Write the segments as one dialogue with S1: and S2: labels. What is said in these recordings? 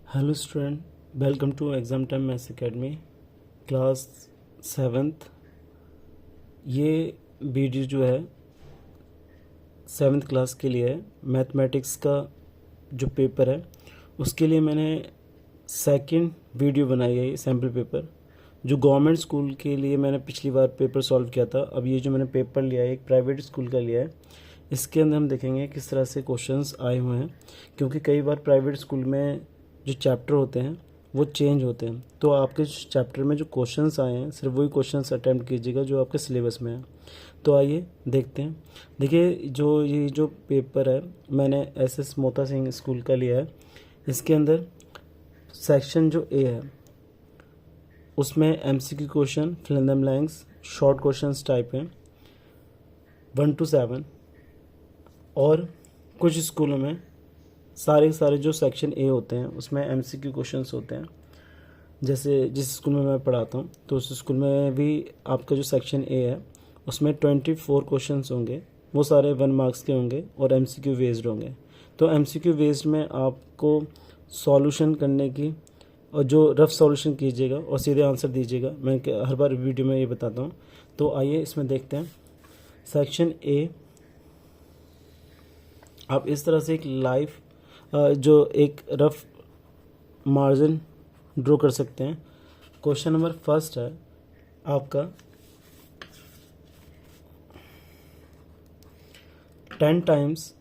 S1: Hello student, welcome to exam time maths academy class 7th। ये video जो है 7th class के लिए है। मैथमेटिक्स का जो पेपर है उसके लिए मैंने सेकंड वीडियो बनाई है। ये सैम्पल पेपर जो गवर्नमेंट स्कूल के लिए मैंने पिछली बार पेपर सॉल्व किया था। अब ये जो मैंने पेपर लिया है एक प्राइवेट स्कूल का लिया है। इसके अंदर हम देखेंगे किस तरह से क्वेश्चंस आए हुए हैं, क्योंकि कई बार प्राइवेट स्कूल में जो चैप्टर होते हैं वो चेंज होते हैं। तो आपके चैप्टर में जो क्वेश्चंस आए हैं सिर्फ वही क्वेश्चंस अटेम्प्ट कीजिएगा जो आपके सिलेबस में है। तो आइए देखते हैं। देखिए, ये जो पेपर है मैंने एसएस मोता सिंह स्कूल का लिया है। इसके अंदर सेक्शन जो ए है उसमें MCQ question, fill in the blanks, short questions type हैं 1 to 7। और कुछ स्कूलों में सारे जो सेक्शन ए होते हैं उसमें एमसीक्यू क्वेश्चंस होते हैं। जैसे जिस स्कूल में मैं पढ़ाता हूँ तो उस स्कूल में भी आपका जो सेक्शन ए है उसमें 24 क्वेश्चंस होंगे। वो सारे 1 मार्क्स के होंगे और एमसीक्यू बेस्ड होंगे। तो एमसीक्यू बेस्ड में आपको सॉल्यूशन करने की और जो रफ सॉल्यूशन कीजिएगा और सीधे आंसर दीजिएगा। मैं हर बार वीडियो में ये बताता हूँ। तो आइए इसमें देखते हैं। सेक्शन ए, आप इस तरह से एक लाइव जो एक रफ मार्जिन ड्रॉ कर सकते हैं। क्वेश्चन नंबर फर्स्ट है आपका 10 टाइम्स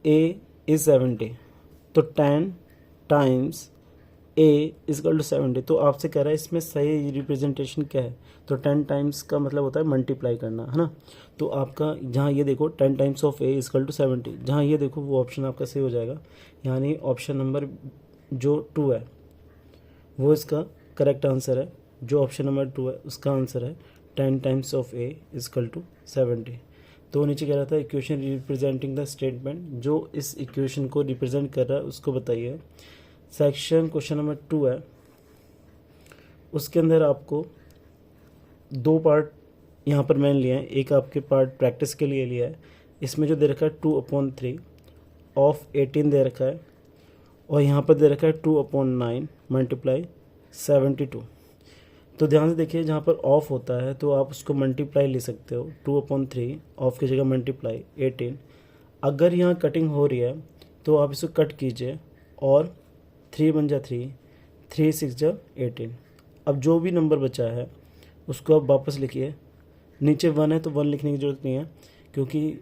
S1: ए इज 70। तो 10 टाइम्स ए इजकल टू 70। तो आपसे कह रहा है इसमें सही रिप्रेजेंटेशन क्या है। तो 10 टाइम्स का मतलब होता है मल्टीप्लाई करना, है ना। तो आपका जहाँ ये देखो 10 times of a equal to 70, जहाँ ये देखो वो ऑप्शन आपका सही हो जाएगा। यानी ऑप्शन नंबर जो 2 है वो इसका करेक्ट आंसर है। जो ऑप्शन नंबर 2 है उसका आंसर है 10 times of a equal to 70। तो नीचे कह रहा था इक्वेशन रिप्रेजेंटिंग द स्टेटमेंट, जो इस इक्वेशन को रिप्रेजेंट कर रहा है उसको बताइए। सेक्शन क्वेश्चन नंबर 2 है, उसके अंदर आपको 2 पार्ट यहाँ पर मैंने लिए हैं। एक आपके पार्ट प्रैक्टिस के लिए लिया है। इसमें जो दे रखा है 2/3 ऑफ 18 दे रखा है, और यहाँ पर दे रखा है 2/9 मल्टीप्लाई 72। तो ध्यान से देखिए, जहाँ पर ऑफ होता है तो आप उसको मल्टीप्लाई ले सकते हो। 2/3 ऑफ की जगह मल्टीप्लाई 18। अगर यहाँ कटिंग हो रही है तो आप इसको कट कीजिए और 3 बन जा 3, 3 6 जा 18। अब जो भी नंबर बचा है उसको आप वापस लिखिए। नीचे 1 है तो 1 लिखने की ज़रूरत नहीं है, क्योंकि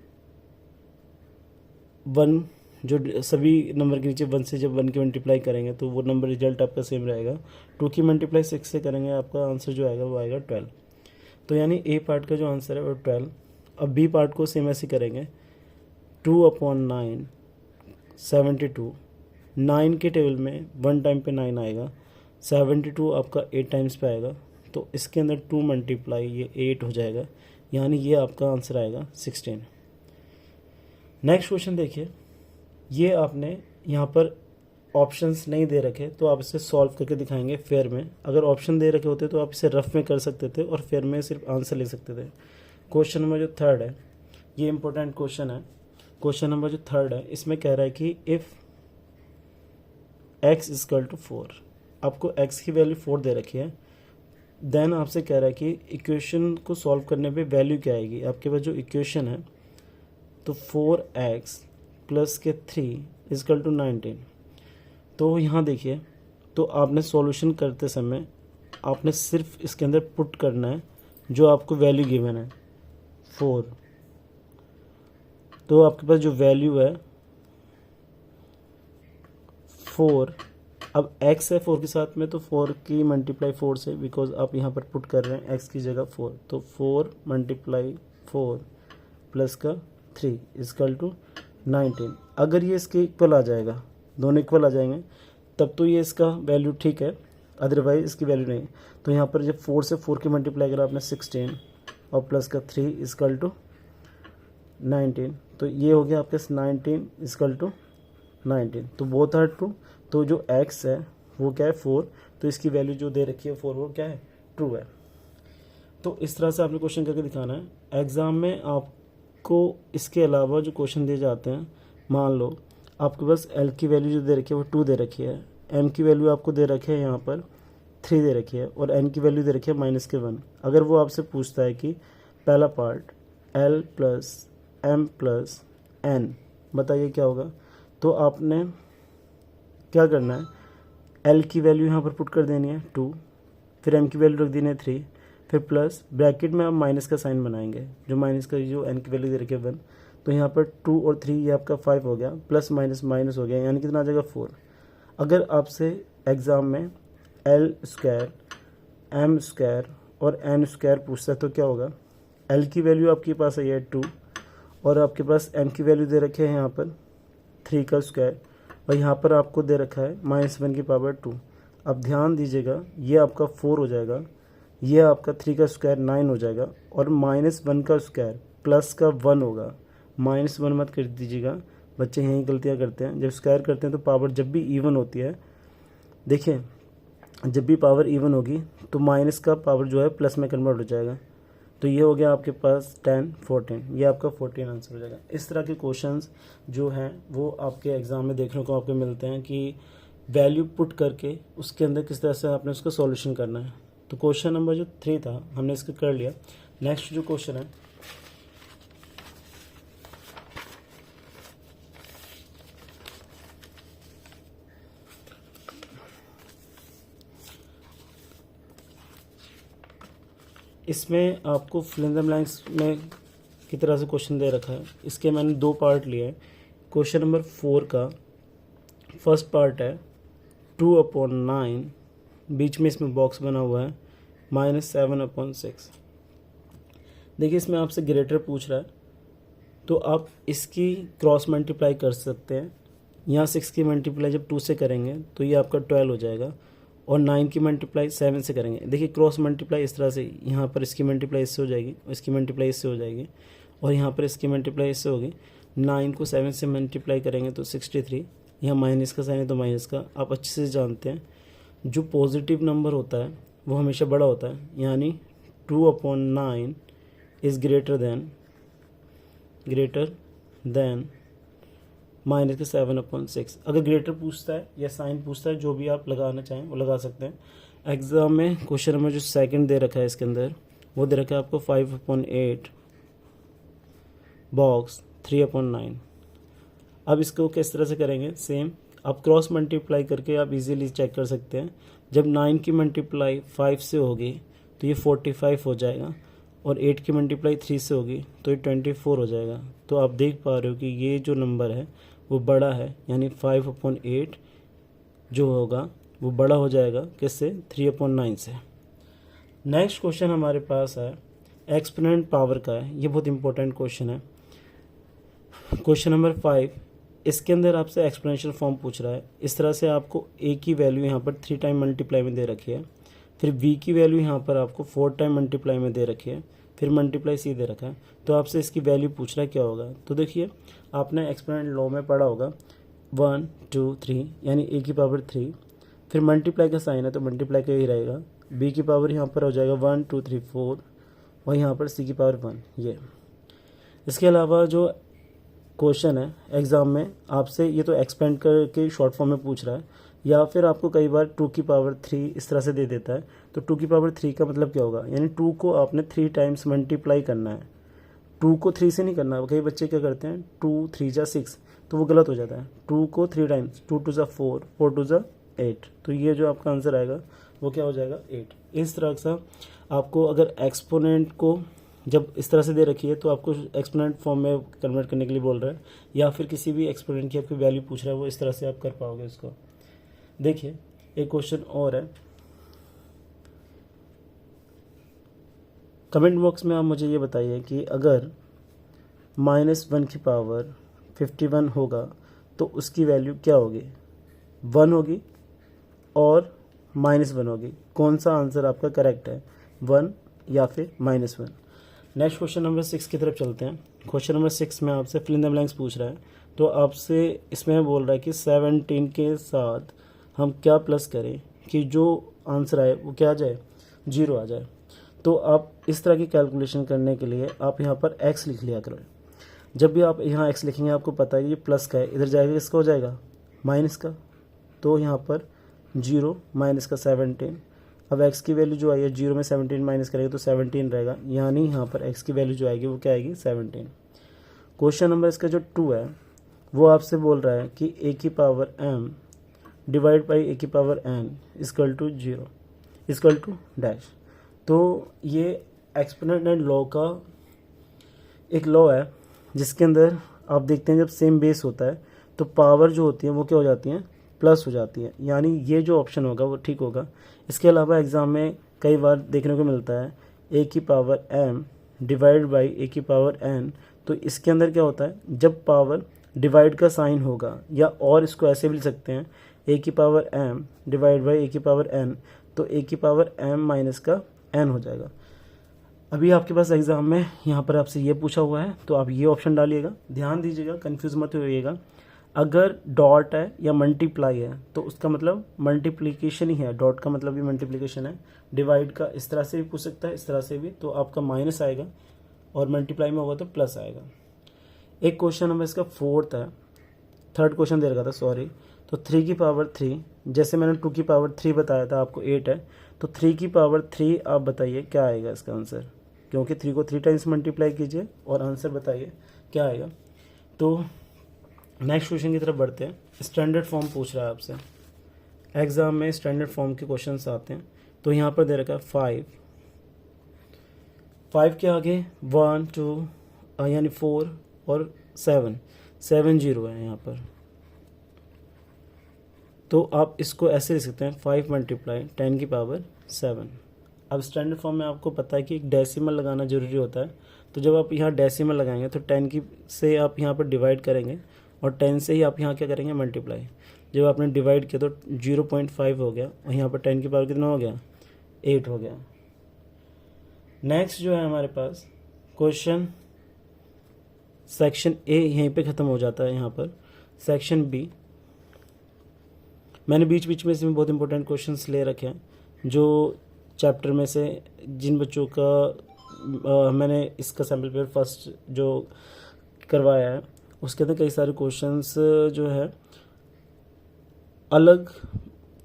S1: 1 जो सभी नंबर के नीचे 1 से जब 1 की मल्टीप्लाई करेंगे तो वो नंबर रिजल्ट आपका सेम रहेगा। 2 की मल्टीप्लाई 6 से करेंगे, आपका आंसर जो आएगा वो आएगा 12। तो यानी ए पार्ट का जो आंसर है वो 12। अब बी पार्ट को सेम ऐसे करेंगे। 2/9 72, 9 के टेबल में 1 टाइम पे 9 आएगा। 72 आपका 8 टाइम्स पे आएगा। तो इसके अंदर 2 मल्टीप्लाई ये 8 हो जाएगा। यानी ये आपका आंसर आएगा 16। नेक्स्ट क्वेश्चन देखिए। ये आपने यहाँ पर ऑप्शंस नहीं दे रखे तो आप इसे सॉल्व करके दिखाएंगे फेयर में। अगर ऑप्शन दे रखे होते तो आप इसे रफ में कर सकते थे और फेयर में सिर्फ आंसर ले सकते थे। क्वेश्चन नंबर जो 3 है ये इंपॉर्टेंट क्वेश्चन है। क्वेश्चन नंबर जो 3 है इसमें कह रहा है कि इफ़ x इजकल टू 4, आपको x की वैल्यू 4 दे रखी है। देन आपसे कह रहा है कि इक्वेशन को सॉल्व करने पे वैल्यू क्या आएगी। आपके पास जो इक्वेशन है तो 4x प्लस के 3 इजकल टू 19। तो यहाँ देखिए, तो आपने सॉल्यूशन करते समय आपने सिर्फ इसके अंदर पुट करना है जो आपको वैल्यू गिवन है 4। तो आपके पास जो वैल्यू है 4, अब x है 4 के साथ में, तो 4 की मल्टीप्लाई 4 से, बिकॉज आप यहाँ पर पुट कर रहे हैं x की जगह 4। तो 4 मल्टीप्लाई 4 प्लस का 3 इजकल टू 19। अगर ये इसके इक्वल आ जाएगा, दोनों इक्वल आ जाएंगे, तब तो ये इसका वैल्यू ठीक है, अदरवाइज इसकी वैल्यू नहीं। तो यहाँ पर जब 4 से 4 की मल्टीप्लाई करा आपने 16 और प्लस का 3 इजकल टू 19। तो ये हो गया आपके 19 इजकल टू 19। तो बोथ आर ट्रू। तो जो x है वो क्या है 4, तो इसकी वैल्यू जो दे रखी है 4 वो क्या है ट्रू है। तो इस तरह से आपने क्वेश्चन करके दिखाना है। एग्ज़ाम में आपको इसके अलावा जो क्वेश्चन दिए जाते हैं, मान लो आपके पास एल की वैल्यू जो दे रखी है वो 2 दे रखी है, एम की वैल्यू आपको दे रखी है यहाँ पर 3 दे रखी है, और एन की वैल्यू दे रखी है -1। अगर वो आपसे पूछता है कि पहला part L plus M plus N, बताइए क्या होगा, तो आपने क्या करना है, एल की वैल्यू यहाँ पर पुट कर देनी है 2, फिर एम की वैल्यू रख देनी है 3, फिर प्लस ब्रैकेट में आप माइनस का साइन बनाएंगे, जो माइनस का जो एन की वैल्यू दे रखी है 1, तो यहाँ पर 2 और 3 ये आपका 5 हो गया, प्लस माइनस माइनस हो गया, यानी कितना आ जाएगा 4। अगर आपसे एग्ज़ाम में एल स्क्वायर एम स्क्वायर और एन स्क्वायर पूछता है तो क्या होगा, एल की वैल्यू आपके पास है 2, और आपके पास एम की वैल्यू दे रखे हैं यहाँ पर 3 का स्क्वायर, और यहाँ पर आपको दे रखा है -1 की पावर 2। अब ध्यान दीजिएगा, ये आपका 4 हो जाएगा, ये आपका 3 का स्क्वायर 9 हो जाएगा, और -1 का स्क्वायर प्लस का 1 होगा। -1 मत कर दीजिएगा, बच्चे यही गलतियाँ करते हैं, जब स्क्वायर करते हैं तो पावर जब भी इवन होती है, देखिए जब भी पावर इवन होगी तो माइनस का पावर जो है प्लस में कन्वर्ट हो जाएगा। तो ये हो गया आपके पास 10 14, ये आपका 14 आंसर हो जाएगा। इस तरह के क्वेश्चंस जो हैं वो आपके एग्ज़ाम में देखने को आपको मिलते हैं कि वैल्यू पुट करके उसके अंदर किस तरह से आपने उसका सॉल्यूशन करना है। तो क्वेश्चन नंबर जो 3 था हमने इसका कर लिया। नेक्स्ट जो क्वेश्चन है, इसमें आपको फिल इन द ब्लैंक्स में की तरह से क्वेश्चन दे रखा है। इसके मैंने 2 पार्ट लिए हैं। क्वेश्चन नंबर 4 का फर्स्ट पार्ट है 2/9, बीच में इसमें बॉक्स बना हुआ है -7/6। देखिए इसमें आपसे ग्रेटर पूछ रहा है, तो आप इसकी क्रॉस मल्टीप्लाई कर सकते हैं। यहाँ 6 की मल्टीप्लाई जब 2 से करेंगे तो ये आपका 12 हो जाएगा, और 9 की मल्टीप्लाई 7 से करेंगे। देखिए क्रॉस मल्टीप्लाई इस तरह से, यहाँ पर इसकी मल्टीप्लाई इससे हो जाएगी, इसकी मल्टीप्लाई इससे हो जाएगी, और यहाँ पर इसकी मल्टीप्लाई इससे होगी। 9 को 7 से मल्टीप्लाई करेंगे तो 63, यहाँ माइनस का साइन है तो माइनस का। आप अच्छे से जानते हैं जो पॉजिटिव नंबर होता है वो हमेशा बड़ा होता है, यानी 2/9 इज़ ग्रेटर देन माइनस के 7/6। अगर ग्रेटर पूछता है या साइन पूछता है, जो भी आप लगाना चाहें वो लगा सकते हैं। एग्ज़ाम में क्वेश्चन नंबर जो सेकंड दे रखा है इसके अंदर, वो दे रखा है आपको 5/8 बॉक्स 3/9। अब इसको किस तरह से करेंगे, सेम आप क्रॉस मल्टीप्लाई करके आप इजीली चेक कर सकते हैं। जब 9 की मल्टीप्लाई 5 से होगी तो ये 45 हो जाएगा, और 8 की मल्टीप्लाई 3 से होगी तो ये 24 हो जाएगा। तो आप देख पा रहे हो कि ये जो नंबर है वो बड़ा है, यानी 5/8 जो होगा वो बड़ा हो जाएगा किससे, 3/9 से। नेक्स्ट क्वेश्चन हमारे पास है एक्सपोनेंट पावर का है, ये बहुत इंपॉर्टेंट क्वेश्चन है। क्वेश्चन नंबर 5, इसके अंदर आपसे एक्सपोनेंशियल फॉर्म पूछ रहा है। इस तरह से आपको a की वैल्यू यहाँ पर 3 टाइम मल्टीप्लाई में दे रखी है, फिर b की वैल्यू यहाँ पर आपको 4 टाइम मल्टीप्लाई में दे रखी है, फिर मल्टीप्लाई c दे रखा है। तो आपसे इसकी वैल्यू पूछ रहा है क्या होगा। तो देखिए आपने एक्सपोनेंट लॉ में पढ़ा होगा 1 2 3, यानी a की पावर 3, फिर मल्टीप्लाई का साइन है तो मल्टीप्लाई का ही रहेगा। b की पावर यहाँ पर हो जाएगा 1 2 3 4, और यहाँ पर c की पावर 1। ये इसके अलावा जो क्वेश्चन है एग्ज़ाम में आपसे, ये तो एक्सपेंड करके शॉर्ट फॉर्म में पूछ रहा है, या फिर आपको कई बार 2 की पावर 3 इस तरह से दे देता है। तो 2 की पावर 3 का मतलब क्या होगा, यानी 2 को आपने 3 टाइम्स मल्टीप्लाई करना है। 2 को 3 से नहीं करना है। कई बच्चे क्या करते हैं 2 3 जा 6, तो वो गलत हो जाता है। 2 को 3 टाइम्स, 2 2 जा 4, 4 2 जा 8, तो ये जो आपका आंसर आएगा वो क्या हो जाएगा 8। इस तरह से आपको अगर एक्सपोनेंट को जब इस तरह से दे रखी है तो आपको एक्सपोनेंट फॉर्म में कन्वर्ट करने के लिए बोल रहा है, या फिर किसी भी एक्सपोनेंट की आपकी वैल्यू पूछ रहा है, वो इस तरह से आप कर पाओगे इसको। देखिए एक क्वेश्चन और है, कमेंट बॉक्स में आप मुझे ये बताइए कि अगर -1 की पावर 51 होगा तो उसकी वैल्यू क्या होगी, 1 होगी और -1 होगी। कौन सा आंसर आपका करेक्ट है, 1 या फिर -1। नेक्स्ट क्वेश्चन नंबर 6 की तरफ चलते हैं। क्वेश्चन नंबर 6 में आपसे फिल इन द ब्लैंक्स पूछ रहा है, तो आपसे इसमें बोल रहा है कि 17 के साथ हम क्या प्लस करें कि जो आंसर आए वो क्या आ जाए, 0 आ जाए। तो आप इस तरह की कैलकुलेशन करने के लिए आप यहाँ पर x लिख लिया करें। जब भी आप यहाँ x लिखेंगे आपको पता है ये प्लस का है, इधर जाएगा किसका हो जाएगा माइनस का, तो यहाँ पर 0 माइनस का 17। अब x की वैल्यू जो आई है 0 में 17 माइनस करेंगे तो 17 रहेगा, यानी यहाँ पर x की वैल्यू जो आएगी वो क्या आएगी 17। क्वेश्चन नंबर इसका जो 2 है वो आपसे बोल रहा है कि a की power m divide by a की power n equal to 0 equal to dash. तो ये एक्सपोनेंशियल लॉ का एक लॉ है जिसके अंदर आप देखते हैं जब सेम बेस होता है तो पावर जो होती है वो क्या हो जाती है प्लस हो जाती है, यानी ये जो ऑप्शन होगा वो ठीक होगा। इसके अलावा एग्ज़ाम में कई बार देखने को मिलता है a की power m divide by a की पावर n, तो इसके अंदर क्या होता है जब पावर डिवाइड का साइन होगा, या और इसको ऐसे भी लिख सकते हैं a की power m divide by a की पावर n, तो a की पावर m माइनस का n हो जाएगा। अभी आपके पास एग्ज़ाम में यहाँ पर आपसे ये पूछा हुआ है तो आप ये ऑप्शन डालिएगा, ध्यान दीजिएगा, कंफ्यूज मत होइएगा। अगर डॉट है या मल्टीप्लाई है तो उसका मतलब मल्टीप्लिकेशन ही है, डॉट का मतलब भी मल्टीप्लिकेशन है। डिवाइड का इस तरह से भी पूछ सकता है, इस तरह से भी, तो आपका माइनस आएगा, और मल्टीप्लाई में होगा तो प्लस आएगा। एक क्वेश्चन नंबर इसका 4th है, 3rd क्वेश्चन दे रखा था सॉरी। तो 3 की पावर 3, जैसे मैंने 2 की पावर 3 बताया था आपको 8 है, तो 3 की पावर 3 आप बताइए क्या आएगा इसका आंसर, क्योंकि 3 को 3 टाइम्स मल्टीप्लाई कीजिए और आंसर बताइए क्या आएगा। तो नेक्स्ट क्वेश्चन की तरफ बढ़ते हैं। स्टैंडर्ड फॉर्म पूछ रहा है आपसे, एग्जाम में स्टैंडर्ड फॉर्म के क्वेश्चंस आते हैं। तो यहाँ पर दे रखा है 5 के आगे 1 2 यानी 4 और 7 0 है यहाँ पर, तो आप इसको ऐसे लिख सकते हैं 5 मल्टीप्लाई 10 की पावर 7। अब स्टैंडर्ड फॉर्म में आपको पता है कि एक डेसिमल लगाना ज़रूरी होता है, तो जब आप यहाँ डेसिमल लगाएंगे तो 10 की से आप यहाँ पर डिवाइड करेंगे और 10 से ही आप यहाँ क्या करेंगे मल्टीप्लाई। जब आपने डिवाइड किया तो 0.5 हो गया, और यहाँ पर 10 की पावर कितना हो गया 8 हो गया। नेक्स्ट जो है हमारे पास क्वेश्चन सेक्शन ए यहीं पे ख़त्म हो जाता है। यहाँ पर सेक्शन बी मैंने बीच बीच में इसमें बहुत इंपॉर्टेंट क्वेश्चंस ले रखे हैं जो चैप्टर में से जिन बच्चों का मैंने इसका सैम्पल पेपर फर्स्ट जो करवाया है उसके अंदर कई सारे क्वेश्चंस जो है अलग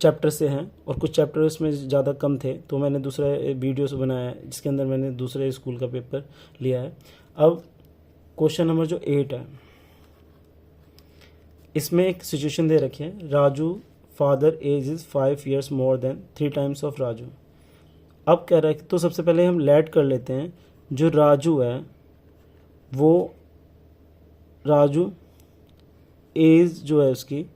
S1: चैप्टर से हैं और कुछ चैप्टर उसमें ज़्यादा कम थे, तो मैंने दूसरा वीडियो से बनाया है जिसके अंदर मैंने दूसरे स्कूल का पेपर लिया है। अब क्वेश्चन नंबर जो 8 है इसमें एक सिचुएशन दे रखी है, Raju father age is 5 years more than 3 times of Raju. अब कह रहा है तो सबसे पहले हम लेट कर लेते हैं, जो राजू है वो राजू एज जो है उसकी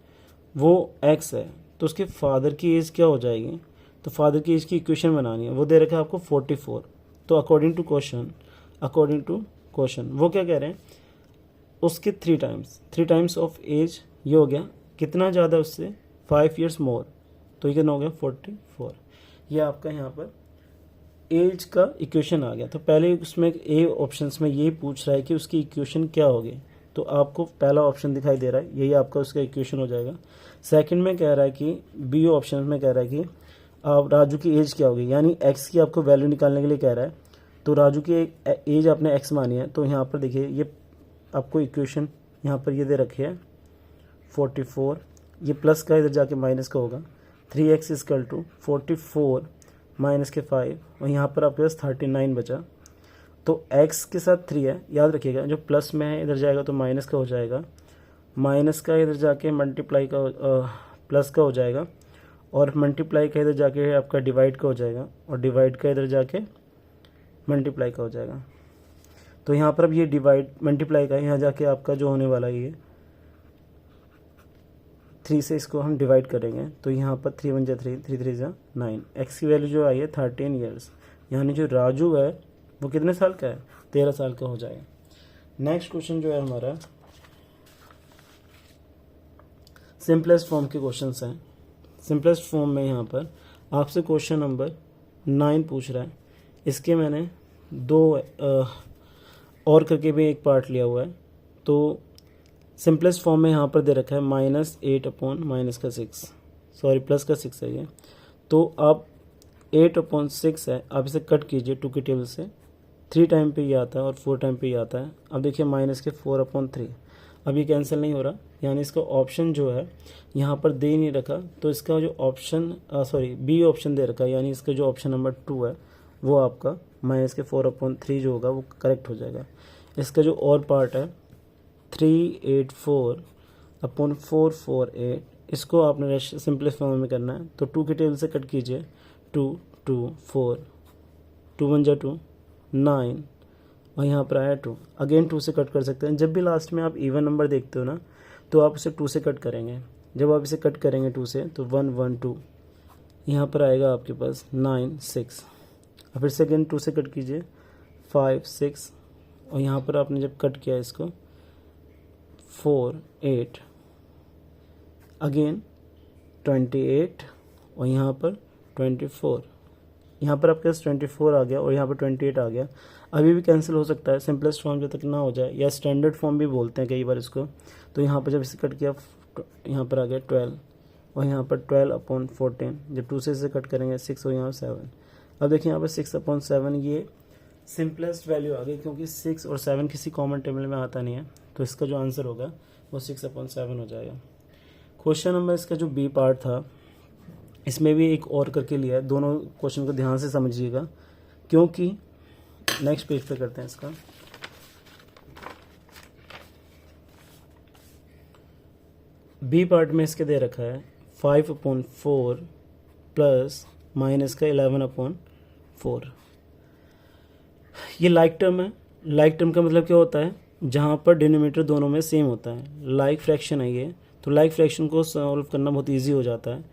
S1: वो x है, तो उसके फादर की एज क्या हो जाएगी, तो फादर की एज की इक्वेशन बनानी है। वो दे रखा है आपको 44। तो अकॉर्डिंग टू क्वेश्चन वो क्या कह रहे हैं उसके 3 टाइम्स ऑफ एज, ये हो गया कितना ज़्यादा उससे 5 years मोर, तो ये कितना हो गया 44। ये आपका यहाँ पर एज का इक्वेशन आ गया। तो पहले उसमें ए ऑप्शंस में ये पूछ रहा है कि उसकी इक्वेशन क्या होगी, तो आपको पहला ऑप्शन दिखाई दे रहा है, यही आपका उसका इक्वेशन हो जाएगा। सेकंड में कह रहा है कि बी ऑप्शन में कह रहा है कि आप राजू की एज क्या होगी, यानी एक्स की आपको वैल्यू निकालने के लिए कह रहा है। तो राजू की एज आपने एक्स मानी है, तो यहाँ पर देखिए ये आपको इक्वेशन यहाँ पर ये दे रखी है 44, ये प्लस का इधर जाके माइनस का होगा, 3x इक्वल टू 44 माइनस के 5, और यहाँ पर आपके पास 39 बचा। तो x के साथ 3 है, याद रखिएगा जो प्लस में है इधर जाएगा तो माइनस का हो जाएगा, माइनस का इधर जाके मल्टीप्लाई का प्लस का हो जाएगा, और मल्टीप्लाई का इधर जाके आपका डिवाइड का हो जाएगा, और डिवाइड का इधर जाके मल्टीप्लाई का हो जाएगा। तो यहाँ पर अब ये डिवाइड मल्टीप्लाई का यहाँ जाके आपका जो होने वाला है ये 3 से इसको हम डिवाइड करेंगे, तो यहाँ पर 3 1 जा 3 3 3 जा 9, एक्स की वैल्यू जो आई है 13 years, यानी जो राजू है वो कितने साल का है 13 साल का हो जाएगा। नेक्स्ट क्वेश्चन जो है हमारा सिंपलेस्ट फॉर्म के क्वेश्चंस हैं। सिंपलेस्ट फॉर्म में यहाँ पर आपसे क्वेश्चन नंबर 9 पूछ रहा है, इसके मैंने 2 और करके भी एक पार्ट लिया हुआ है। तो सिंपलेस्ट फॉर्म में यहाँ पर दे रखा है -8/-6, सॉरी प्लस का 6 है ये, तो आप 8/6 है, आप इसे कट कीजिए 2 की टेबल से, 3 टाइम पे ये आता है और 4 टाइम पे ये आता है। अब देखिए माइनस के 4/3, अब ये कैंसिल नहीं हो रहा, यानी इसका ऑप्शन जो है यहाँ पर दे नहीं रखा, तो इसका जो ऑप्शन बी ऑप्शन दे रखा है, यानी इसका जो ऑप्शन नंबर 2 है वो आपका माइनस के 4/3 जो होगा वो करेक्ट हो जाएगा। इसका जो और पार्ट है 384/448, इसको आपने सिंपलेस्ट फॉर्म में करना है, तो 2 के टेबल से कट कीजिए, 2 2 4, 2 1 2 9 और यहाँ पर आया 2, अगेन 2 से कट कर सकते हैं। जब भी लास्ट में आप इवन नंबर देखते हो ना तो आप इसे 2 से कट करेंगे, जब आप इसे कट करेंगे 2 से तो 1 1 2, यहाँ पर आएगा आपके पास 9 6, और फिर से अगेन 2 से कट कीजिए 5 6, और यहाँ पर आपने जब कट किया इसको 4 8, अगेन 28 और यहाँ पर 24, यहाँ पर आपके पास 24 आ गया और यहाँ पर 28 आ गया। अभी भी कैंसिल हो सकता है, सिंपलेस्ट फॉर्म जब तक ना हो जाए, या स्टैंडर्ड फॉर्म भी बोलते हैं कई बार इसको। तो यहाँ पर जब इसे कट किया यहाँ पर आ गया 12 और यहाँ पर 12/14, जब 2 से इसे कट करेंगे 6 और यहाँ 7। अब देखिए यहाँ पर 6/7, ये सिंपलेस्ट वैल्यू आ गई क्योंकि 6 और 7 किसी कॉमन टेबल में आता नहीं है, तो इसका जो आंसर होगा वो 6/7 हो जाएगा। क्वेश्चन नंबर इसका जो बी पार्ट था इसमें भी एक और करके लिया है, दोनों क्वेश्चन को ध्यान से समझिएगा क्योंकि नेक्स्ट पेज पे करते हैं इसका। बी पार्ट में इसके दे रखा है 5/4 प्लस माइनस का 11/4। ये लाइक टर्म है, लाइक टर्म का मतलब क्या होता है, जहाँ पर डिनोमिनेटर दोनों में सेम होता है, लाइक फ्रैक्शन है ये, तो लाइक फ्रैक्शन को सॉल्व करना बहुत ईजी हो जाता है।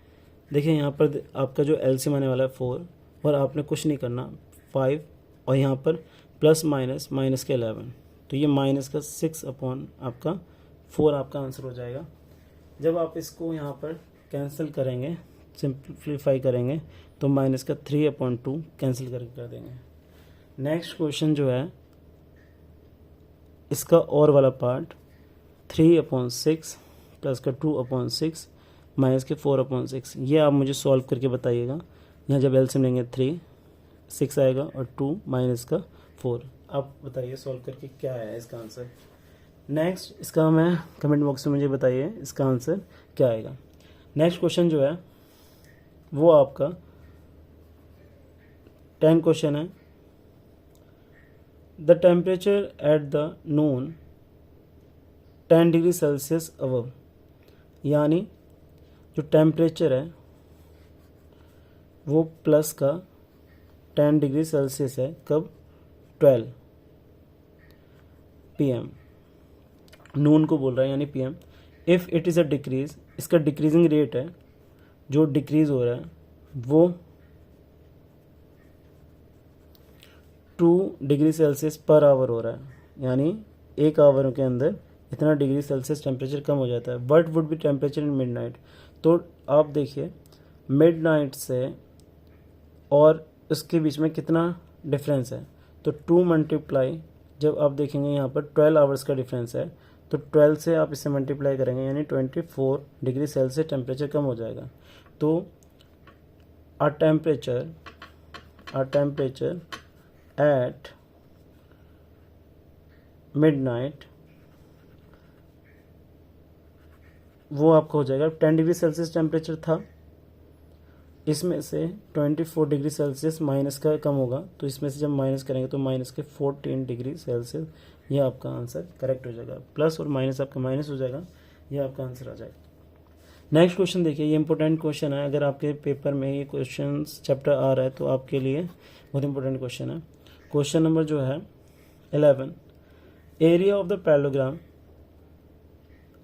S1: देखिए यहाँ पर आपका जो एलसीएम आने वाला है 4, और आपने कुछ नहीं करना 5 और यहाँ पर प्लस माइनस माइनस के 11, तो ये माइनस का 6/4 आपका आंसर हो जाएगा। जब आप इसको यहाँ पर कैंसिल करेंगे, सिंप्लीफाई करेंगे, तो माइनस का 3/2 कैंसिल करके कर देंगे। नेक्स्ट क्वेश्चन जो है इसका और वाला पार्ट 3/6 प्लस का 2/6 माइनस के 4/6, ये आप मुझे सॉल्व करके बताइएगा। यहाँ जब एलसीएम लेंगे 3 6 आएगा और 2 माइनस का 4, आप बताइए सॉल्व करके क्या है इसका आंसर। नेक्स्ट इसका मैं कमेंट बॉक्स में मुझे बताइए इसका आंसर क्या आएगा। नेक्स्ट क्वेश्चन जो है वो आपका 10 क्वेश्चन है। The temperature at the Noon 10 degree Celsius above, यानी जो टेम्परेचर है वो प्लस का 10 डिग्री सेल्सियस है, कब, 12 PM, नून को बोल रहा है यानी PM। If it is a decrease, इसका डिक्रीजिंग रेट है, जो डिक्रीज हो रहा है वो 2 डिग्री सेल्सियस पर आवर हो रहा है, यानी 1 आवर के अंदर इतना डिग्री सेल्सियस टेम्परेचर कम हो जाता है। What would be temperature in midnight, तो आप देखिए मिडनाइट से और उसके बीच में कितना डिफरेंस है, तो 2 मल्टीप्लाई, जब आप देखेंगे यहाँ पर 12 आवर्स का डिफरेंस है, तो 12 से आप इसे मल्टीप्लाई करेंगे यानी 24 डिग्री सेल्सियस टेम्परेचर कम हो जाएगा। तो आ टेम्परेचर एट मिडनाइट वो आपका हो जाएगा 10 डिग्री सेल्सियस टेम्परेचर था, इसमें से 24 डिग्री सेल्सियस माइनस का कम होगा, तो इसमें से जब माइनस करेंगे तो माइनस के 14 डिग्री सेल्सियस, ये आपका आंसर करेक्ट हो जाएगा। प्लस और माइनस आपका माइनस हो जाएगा, ये आपका आंसर आ जाएगा। नेक्स्ट क्वेश्चन देखिए, ये इंपॉर्टेंट क्वेश्चन है, अगर आपके पेपर में ये क्वेश्चन चैप्टर आ रहा है तो आपके लिए बहुत इंपॉर्टेंट क्वेश्चन है। क्वेश्चन नंबर जो है 11, एरिया ऑफ द पैरेललोग्राम।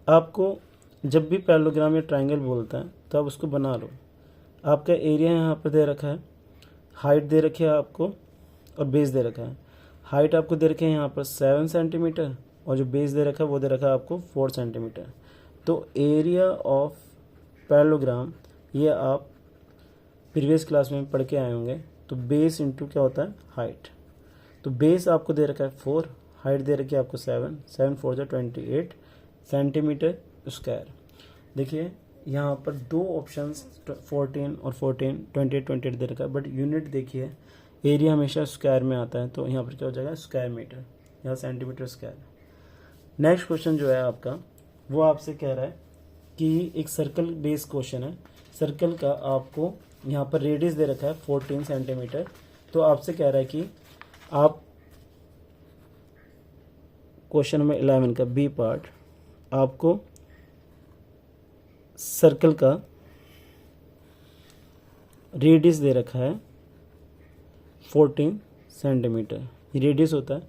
S1: आपको जब भी पैरेललोग्राम या ट्रायंगल बोलता है तो आप उसको बना लो। आपका एरिया यहाँ पर दे रखा है, हाइट दे रखी है आपको और बेस दे रखा है। हाइट आपको दे रखे है यहाँ पर 7 सेंटीमीटर और जो बेस दे रखा है वो दे रखा है आपको 4 सेंटीमीटर। तो एरिया ऑफ पैरेललोग्राम ये आप प्रीवियस क्लास में पढ़ के आए होंगे। तो बेस इंटू क्या होता है, हाइट। तो बेस आपको दे रखा है 4, हाइट दे रखी है आपको 7, 7 4 जा 28 सेंटीमीटर स्क्वायर। देखिए यहाँ पर दो ऑप्शंस 14 और 14, 28 28 दे रखा है, बट यूनिट देखिए एरिया हमेशा स्क्वायर में आता है, तो यहाँ पर क्या हो जाएगा स्क्वायर मीटर, यहाँ सेंटीमीटर स्क्वायर। नेक्स्ट क्वेश्चन जो है आपका वो आपसे कह रहा है कि एक सर्कल बेस्ड क्वेश्चन है। सर्कल का आपको यहाँ पर रेडियस दे रखा है 14 सेंटीमीटर। तो आपसे कह रहा है कि आप क्वेश्चन नंबर 11 का बी पार्ट, आपको सर्कल का रेडियस दे रखा है 14 सेंटीमीटर, ये रेडियस होता है।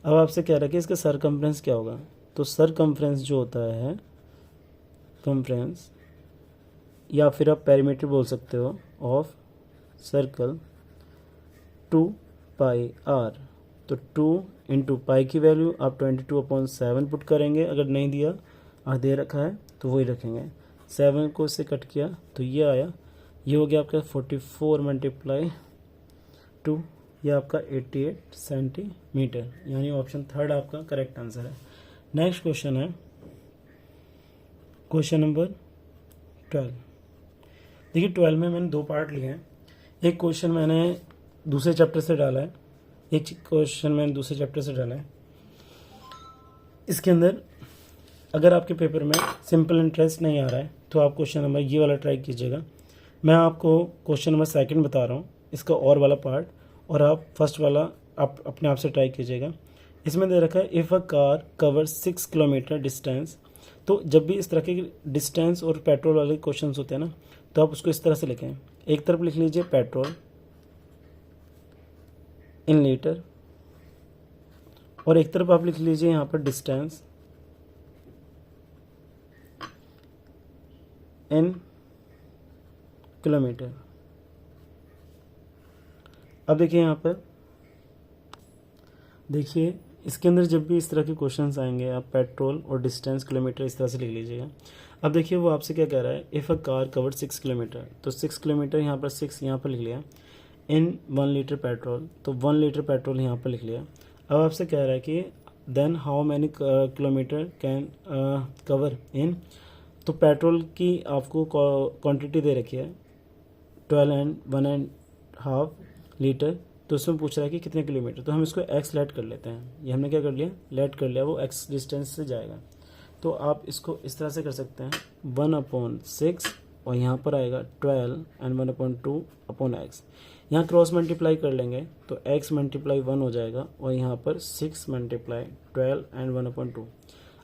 S1: अब आपसे कह रहा है कि इसका सरकमफ्रेंस क्या होगा। तो सरकमफ्रेंस जो होता है, कम्फ्रेंस या फिर आप पेरीमीटर बोल सकते हो ऑफ सर्कल 2 पाई आर। तो 2 इंटू पाई की वैल्यू आप 22/7 पुट करेंगे, अगर नहीं दिया और दे रखा है तो वही रखेंगे। 7 को इससे कट किया तो ये आया, ये हो गया आपका 44 मल्टीप्लाई 2, ये आपका 88 सेंटीमीटर, यानी ऑप्शन थर्ड आपका करेक्ट आंसर है। नेक्स्ट क्वेश्चन है क्वेश्चन नंबर 12। देखिए 12 में मैंने 2 पार्ट लिए हैं। एक क्वेश्चन मैंने दूसरे चैप्टर से डाला है, एक क्वेश्चन मैंने दूसरे चैप्टर से डाला है। इसके अंदर अगर आपके पेपर में सिंपल इंटरेस्ट नहीं आ रहा है तो आप क्वेश्चन नंबर ये वाला ट्राई कीजिएगा। मैं आपको क्वेश्चन नंबर 2 बता रहा हूँ, इसका और वाला पार्ट, और आप फर्स्ट वाला आप अपने आप से ट्राई कीजिएगा। इसमें दे रखा है if a car cover 6 kilometre distance. तो जब भी इस तरह के डिस्टेंस और पेट्रोल वाले क्वेश्चंस होते हैं ना, तो आप उसको इस तरह से लिखें। एक तरफ लिख लीजिए पेट्रोल इन लीटर, और एक तरफ आप लिख लीजिए यहाँ पर डिस्टेंस इन किलोमीटर। अब देखिए यहाँ पर, देखिए इसके अंदर जब भी इस तरह के क्वेश्चंस आएंगे आप पेट्रोल और डिस्टेंस किलोमीटर इस तरह से लिख लीजिएगा। अब देखिए वो आपसे क्या कह रहा है, if a car covered 6 kilometre, तो 6 किलोमीटर यहाँ पर 6 यहाँ पर लिख लिया। इन 1 लीटर पेट्रोल, तो 1 लीटर पेट्रोल यहाँ पर लिख लिया। अब आपसे कह रहा है कि then how many kilometre can cover in, तो पेट्रोल की आपको क्वांटिटी दे रखी है 12 एंड 1.5 लीटर, तो उसमें पूछ रहा है कि कितने किलोमीटर। तो हम इसको एक्स लेट कर लेते हैं, ये हमने क्या कर लिया लेट कर लिया, वो एक्स डिस्टेंस से जाएगा। तो आप इसको इस तरह से कर सकते हैं 1/6 और यहाँ पर आएगा 12 एंड 1/2/x। यहाँ क्रॉस मल्टीप्लाई कर लेंगे तो x मल्टीप्लाई 1 हो जाएगा और यहाँ पर 6 मल्टीप्लाई 12 एंड 1/2।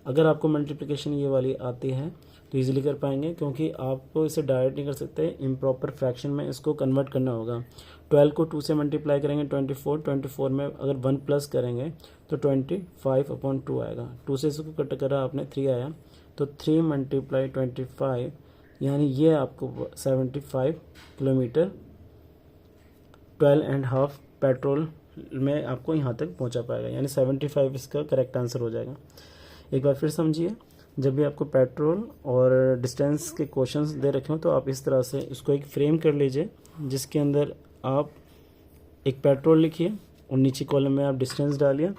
S1: अगर आपको मल्टीप्लिकेशन ये वाली आती है तो इजीली कर पाएंगे, क्योंकि आपको इसे डायरेक्ट नहीं कर सकते, इम्प्रॉपर फ्रैक्शन में इसको कन्वर्ट करना होगा। 12 को 2 से मल्टीप्लाई करेंगे 24 में अगर 1 प्लस करेंगे तो 25/2 आएगा। 2 से इसको कट करा आपने 3 आया, तो 3 मल्टीप्लाई 25, यानी ये आपको 75 किलोमीटर 12.5 पेट्रोल में आपको यहाँ तक पहुँचा पाएगा, यानी 75 इसका करेक्ट आंसर हो जाएगा। एक बार फिर समझिए, जब भी आपको पेट्रोल और डिस्टेंस के क्वेश्चंस दे रखे हो तो आप इस तरह से इसको एक फ्रेम कर लीजिए, जिसके अंदर आप एक पेट्रोल लिखिए और नीचे कॉलम में आप डिस्टेंस डालिए।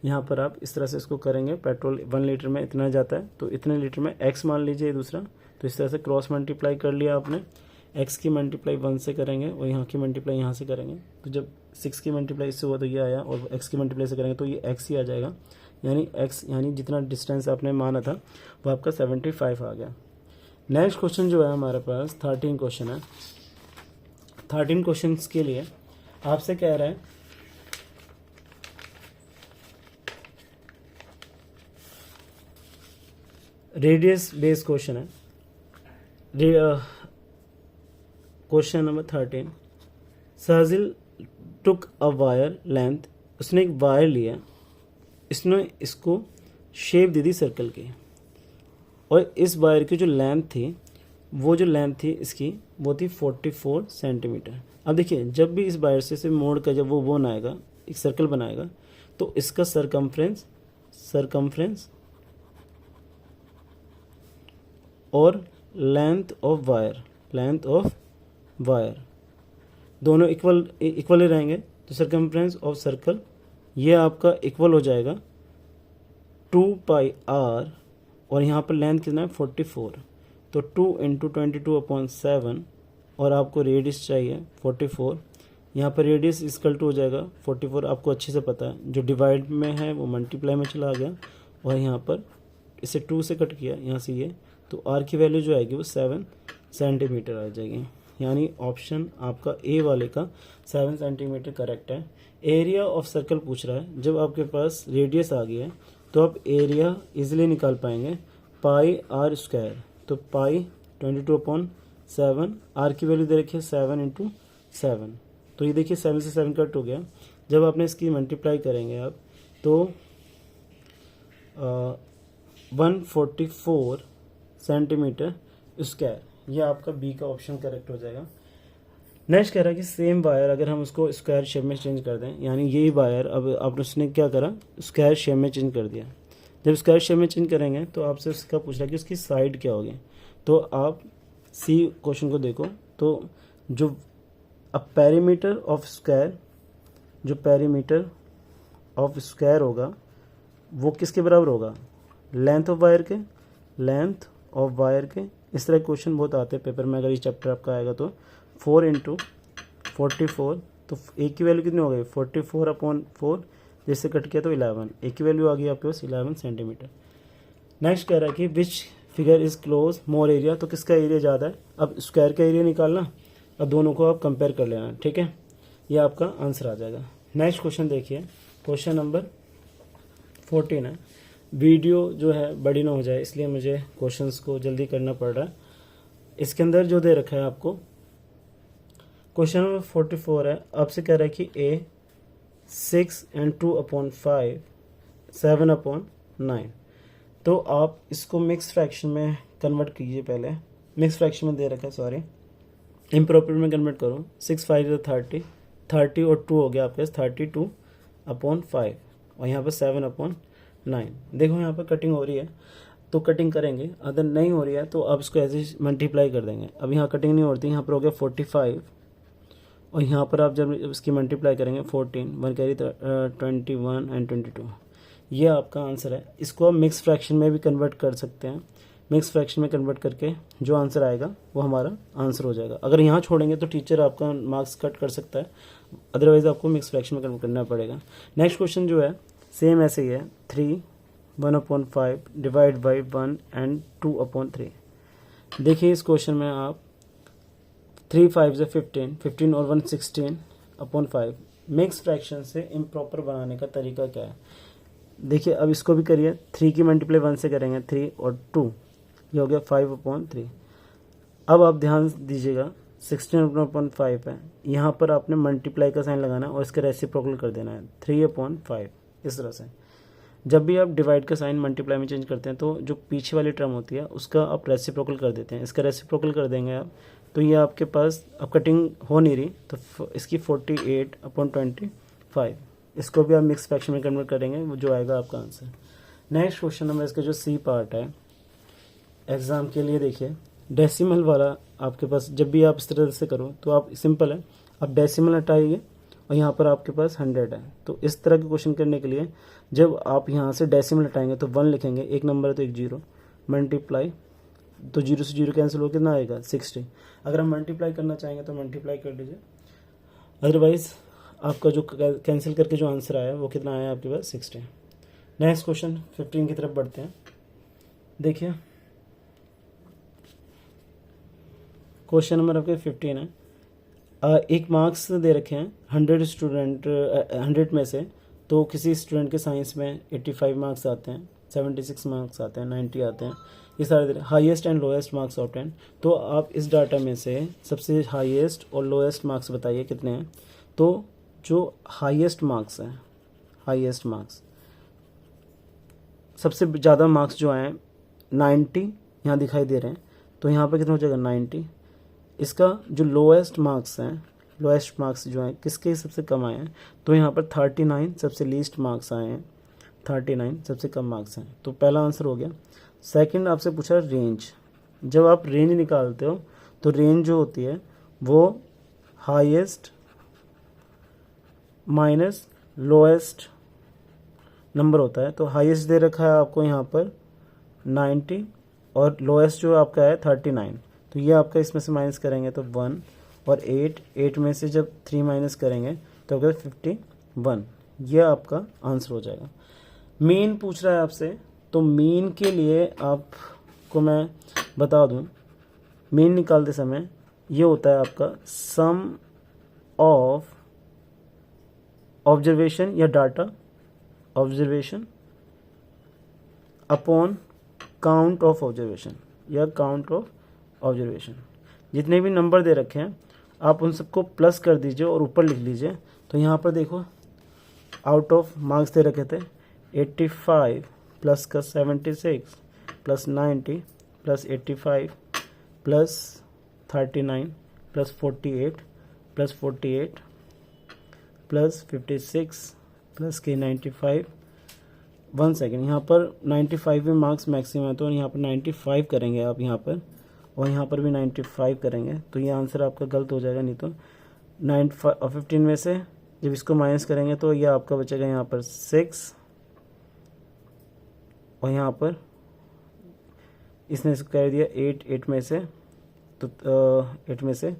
S1: यहाँ पर आप इस तरह से इसको करेंगे, पेट्रोल 1 लीटर में इतना जाता है तो इतने लीटर में x मान लीजिए दूसरा, तो इस तरह से क्रॉस मल्टीप्लाई कर लिया आपने। x की मल्टीप्लाई 1 से करेंगे और यहाँ की मल्टीप्लाई यहाँ से करेंगे, तो जब 6 की मल्टीप्लाई इससे हुआ तो ये आया, और x की मल्टीप्लाई से करेंगे तो ये x ही आ जाएगा, यानी x यानी जितना डिस्टेंस आपने माना था वो आपका 75 आ गया। नेक्स्ट क्वेश्चन जो है हमारे पास 13 क्वेश्चन है। 13 क्वेश्चन के लिए आपसे कह रहा है रेडियस बेस्ड क्वेश्चन है। Question number 13, Sajil took a wire length, उसने एक वायर लिया, इसने इसको शेप दे दी सर्कल की, और इस वायर की जो लेंथ थी, वो जो लेंथ थी इसकी वो थी 44 सेंटीमीटर। अब देखिए जब भी इस वायर से मोड़ कर जब वो बोन आएगा, एक सर्कल बनाएगा, तो इसका सरकमफ्रेंस और लेंथ ऑफ वायर दोनों इक्वल ही रहेंगे। तो सरकमफ्रेंस ऑफ सर्कल ये आपका इक्वल हो जाएगा 2 पाई आर, और यहाँ पर लेंथ कितना है 44, तो 2 × 22/7, और आपको रेडियस चाहिए 44, यहाँ पर रेडियस इक्वल टू हो जाएगा 44, आपको अच्छे से पता है, जो डिवाइड में है वो मल्टीप्लाई में चला गया और यहाँ पर इसे 2 से कट किया यहाँ से ये, तो आर की वैल्यू जो आएगी वो 7 सेंटीमीटर आ जाएगी। यानी ऑप्शन आपका ए वाले का 7 सेंटीमीटर करेक्ट है। एरिया ऑफ सर्कल पूछ रहा है, जब आपके पास रेडियस आ गया है तो आप एरिया इजीली निकाल पाएंगे, पाई आर स्क्वायर, तो पाई 22/7, आर की वैल्यू दे रखी है 7 × 7, तो ये देखिए 7 से 7 कट हो गया। जब आपने इसकी मल्टीप्लाई करेंगे आप तो 144 सेंटीमीटर स्क्वायर, ये आपका बी का ऑप्शन करेक्ट हो जाएगा। नेक्स्ट कह रहा है कि सेम वायर अगर हम उसको स्क्वायर शेप में चेंज कर दें, यानी यही वायर अब आपने उसने क्या करा, स्क्वायर शेप में चेंज कर दिया। जब स्क्वायर शेप में चेंज करेंगे तो आपसे उसका पूछ रहा है कि उसकी साइड क्या होगी। तो आप सी क्वेश्चन को देखो, तो जो अब पेरीमीटर ऑफ स्क्वायर, जो पेरीमीटर ऑफ स्क्वायर होगा वो किसके बराबर होगा, लेंथ ऑफ वायर के, लेंथ ऑफ वायर के। इस तरह क्वेश्चन बहुत आते हैं पेपर में, अगर ये चैप्टर आपका आएगा तो 4 × 44, तो ए की वैल्यू कितनी हो गई 44/4, जिससे कट किया तो 11, ए की वैल्यू आ गई आपके पास 11 सेंटीमीटर। नेक्स्ट कह रहा है कि which figure is close more area, तो किसका एरिया ज़्यादा है। अब स्क्वायर का एरिया निकालना और दोनों को आप कंपेयर कर लेना, ठीक है, ये आपका आंसर आ जाएगा। नेक्स्ट क्वेश्चन देखिए, क्वेश्चन नंबर 14 है। वीडियो जो है बड़ी ना हो जाए इसलिए मुझे क्वेश्चंस को जल्दी करना पड़ रहा है। इसके अंदर जो दे रखा है आपको, क्वेश्चन नंबर 44 है, आपसे कह रहा है कि ए 6 × 2/5 7/9, तो आप इसको मिक्स फ्रैक्शन में कन्वर्ट कीजिए। पहले मिक्स फ्रैक्शन में दे रखा है, सॉरी इम्प्रॉपर में कन्वर्ट करो। 6 5 30, 30 और 2 हो गया आपके पास 32/5 और यहाँ पर 7/9। देखो यहाँ पर कटिंग हो रही है तो कटिंग करेंगे, अगर नहीं हो रही है तो आप इसको ऐसे मल्टीप्लाई कर देंगे। अब यहाँ कटिंग नहीं होती, यहाँ पर हो गया 45 और यहाँ पर आप जब इसकी मल्टीप्लाई करेंगे 14, 1 कैरी 21 एंड 22, ये आपका आंसर है। इसको आप मिक्स फ्रैक्शन में भी कन्वर्ट कर सकते हैं। मिक्स फ्रैक्शन में कन्वर्ट करके जो आंसर आएगा वो हमारा आंसर हो जाएगा। अगर यहाँ छोड़ेंगे तो टीचर आपका मार्क्स कट कर सकता है, अदरवाइज आपको मिक्स फ्रैक्शन में कन्वर्ट करना पड़ेगा। नेक्स्ट क्वेश्चन जो है सेम ऐसे ही है, 3 1/5 डिवाइड बाई 1 एंड 2/3। देखिए इस क्वेश्चन में आप 3 5 से 15, 15 और 1 16/5। मिक्स फ्रैक्शन से इम्प्रॉपर बनाने का तरीका क्या है, देखिए अब इसको भी करिए। 3 की मल्टीप्लाई 1 से करेंगे 3 और 2, ये हो गया 5/3। अब आप ध्यान दीजिएगा 16/5 है, यहाँ पर आपने मल्टीप्लाई का साइन लगाना है और इसका रेसिप्रोकल कर देना है 3/5। इस तरह से जब भी आप डिवाइड का साइन मल्टीप्लाई में चेंज करते हैं तो जो पीछे वाली टर्म होती है उसका आप रेसिप्रोकल कर देते हैं। इसका रेसिप्रोकल कर देंगे आप तो ये आपके पास, अब कटिंग हो नहीं रही तो इसकी 48/25, इसको भी आप मिक्स फ्रैक्शन में कन्वर्ट करेंगे, वो जो आएगा आपका आंसर। नेक्स्ट क्वेश्चन नंबर इसका जो सी पार्ट है एग्ज़ाम के लिए, देखिए डेसिमल वाला आपके पास, जब भी आप इस तरह से करो तो आप सिंपल है, आप डेसिमल हटाइए और यहाँ पर आपके पास 100 है। तो इस तरह के क्वेश्चन करने के लिए जब आप यहाँ से डेसिमल हटाएंगे तो 1 लिखेंगे, एक नंबर है तो एक 0, मल्टीप्लाई तो 0 से 0 कैंसिल हो, कितना आएगा 60। अगर हम मल्टीप्लाई करना चाहेंगे तो मल्टीप्लाई कर लीजिए, अदरवाइज आपका जो कैंसिल करके जो आंसर आया वो कितना आया आपके पास 60। नेक्स्ट क्वेश्चन 15 की तरफ बढ़ते हैं। देखिए क्वेश्चन नंबर आपके 15 है। एक मार्क्स दे रखे हैं 100 में से, तो किसी स्टूडेंट के साइंस में 85 मार्क्स आते हैं, 76 मार्क्स आते हैं, 90 आते हैं, ये सारे highest and lowest marks out हैं। तो आप इस डाटा में से सबसे हाईएस्ट और लोएस्ट मार्क्स बताइए कितने हैं। तो जो हाईएस्ट मार्क्स हैं, हाईएस्ट मार्क्स सबसे ज़्यादा मार्क्स जो आए हैं 90 यहाँ दिखाई दे रहे हैं, तो यहाँ पर कितना हो जाएगा 90। इसका जो लोएस्ट मार्क्स हैं, लोएस्ट मार्क्स जो हैं किसके सबसे कम आए हैं, तो यहाँ पर 39 सबसे लीस्ट मार्क्स आए हैं, 39 सबसे कम मार्क्स हैं, तो पहला आंसर हो गया। सेकंड आपसे पूछा रेंज, जब आप रेंज निकालते हो तो रेंज जो होती है वो हाईएस्ट माइनस लोएस्ट नंबर होता है। तो हाईएस्ट दे रखा है आपको यहाँ पर 90 और लोएस्ट जो आपका है 39, तो ये आपका इसमें से माइनस करेंगे तो 1 और 8 में से जब 3 माइनस करेंगे तो आपका 51, यह आपका आंसर हो जाएगा। मीन पूछ रहा है आपसे, तो मीन के लिए आपको मैं बता दूं, मीन निकालते समय ये होता है आपका सम ऑफ ऑब्जर्वेशन या data observation upon count of observation या काउंट ऑफ ऑब्जर्वेशन। जितने भी नंबर दे रखे हैं आप उन सबको प्लस कर दीजिए और ऊपर लिख लीजिए। तो यहाँ पर देखो आउट ऑफ मार्क्स दे रखे थे 85 प्लस का 76 plus 90 plus 85 plus 39 plus 48 plus 48 plus 56 plus के 95। 1 सेकेंड, यहाँ पर 95 में मार्क्स मैक्सिमम है तो यहाँ पर 95 करेंगे आप यहाँ पर, और यहाँ पर भी 95 करेंगे तो ये आंसर आपका गलत हो जाएगा। नहीं तो 15 में से जब इसको माइनस करेंगे तो ये आपका बचेगा यहाँ पर 6, और यहाँ पर इसने इसको कर दिया 8 में से, तो 8 में से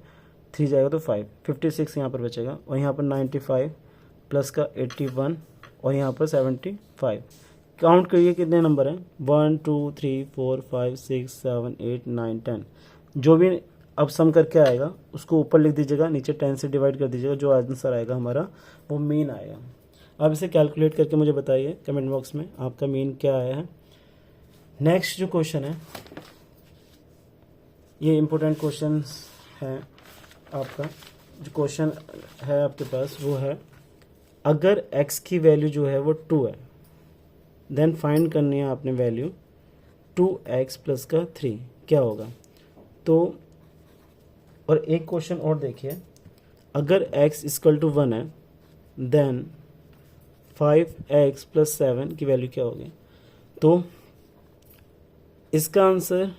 S1: 3 जाएगा तो 56 यहाँ पर बचेगा, और यहाँ पर 95 प्लस का 81 और यहाँ पर 75। काउंट करिए कितने नंबर हैं, 1 2 3 4 5 6 7 8 9 10। जो भी अब सम करके आएगा उसको ऊपर लिख दीजिएगा, नीचे 10 से डिवाइड कर दीजिएगा, जो आंसर आएगा हमारा वो मीन आएगा। अब इसे कैलकुलेट करके मुझे बताइए कमेंट बॉक्स में आपका मीन क्या आया है। नेक्स्ट जो क्वेश्चन है, ये इम्पोर्टेंट क्वेश्चन है आपका। जो क्वेश्चन है आपके पास वो है, अगर x की वैल्यू जो है वो 2 है, देन फाइंड करनी है आपने वैल्यू 2x प्लस का 3 क्या होगा। तो और एक क्वेश्चन और देखिए, अगर x इक्वल टू 1 है देन 5x प्लस 7 की वैल्यू क्या होगी। तो इसका आंसर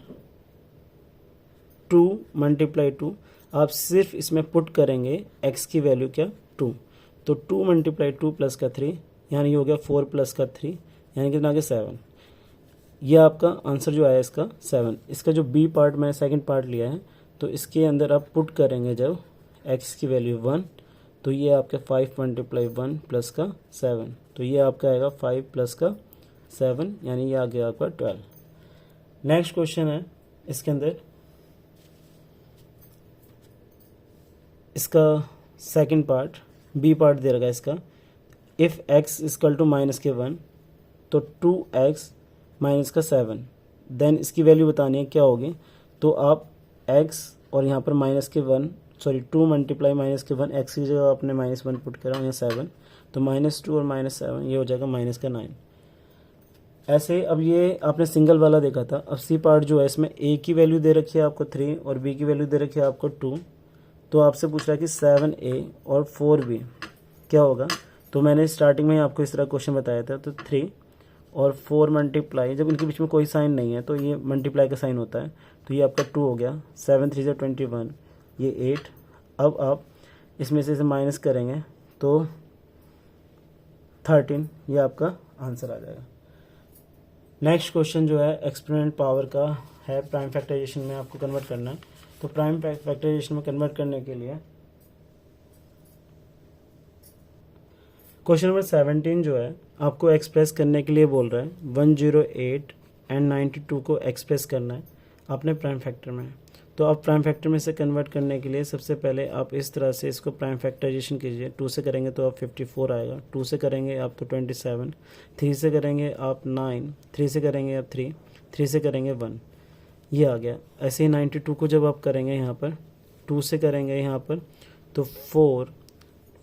S1: 2 मल्टीप्लाई 2, आप सिर्फ इसमें पुट करेंगे x की वैल्यू क्या 2, तो 2 मल्टीप्लाई 2 प्लस का 3 यानी हो गया 4 प्लस का 3 यानी कितना आ गया 7। यह आपका आंसर जो आया इसका 7। इसका जो बी पार्ट मैंने सेकंड पार्ट लिया है, तो इसके अंदर आप पुट करेंगे जब x की वैल्यू 1, तो ये आपका 5 मल्टीप्लाई 1 प्लस का 7, तो ये आपका आएगा 5 प्लस का 7 यानी ये आ गया आपका 12। नेक्स्ट क्वेश्चन है, इसके अंदर इसका सेकंड पार्ट बी पार्ट दे रखा है इसका, if x equal to minus के 1 तो 2x माइनस का 7, देन इसकी वैल्यू बतानी है क्या होगी। तो आप x और यहाँ पर माइनस के 2 मल्टीप्लाई माइनस के 1, x की जगह आपने -1 पुट करा यहाँ 7, तो -2 और -7 ये हो जाएगा -9। ऐसे अब ये आपने सिंगल वाला देखा था। अब सी पार्ट जो है इसमें a की वैल्यू दे रखी है आपको 3 और b की वैल्यू दे रखी है आपको 2, तो आपसे पूछ रहा है कि 7a और 4b क्या होगा। तो मैंने स्टार्टिंग में आपको इस तरह क्वेश्चन बताया था, तो 3 और 4 मल्टीप्लाई, जब इनके बीच में कोई साइन नहीं है तो ये मल्टीप्लाई का साइन होता है, तो ये आपका 2 हो गया, 7 3 21, ये 8। अब आप इसमें से इसे माइनस करेंगे तो 13, ये आपका आंसर आ जाएगा। नेक्स्ट क्वेश्चन जो है एक्सपोनेंट पावर का है, प्राइम फैक्टराइजेशन में आपको कन्वर्ट करना है। तो प्राइम फैक्टराइजेशन में कन्वर्ट करने के लिए क्वेश्चन नंबर 17 जो है आपको एक्सप्रेस करने के लिए बोल रहा है 108 एंड 92 को एक्सप्रेस करना है आपने प्राइम फैक्टर में। तो आप प्राइम फैक्टर में से कन्वर्ट करने के लिए सबसे पहले आप इस तरह से इसको प्राइम फैक्टराइजेशन कीजिए। 2 से करेंगे तो आप 54 आएगा, 2 से करेंगे आप तो 27, 3 से करेंगे आप 9, 3 से करेंगे आप 3, 3 से करेंगे 1, ये आ गया। ऐसे ही 92 को जब आप करेंगे यहाँ पर 2 से करेंगे यहाँ पर तो 4,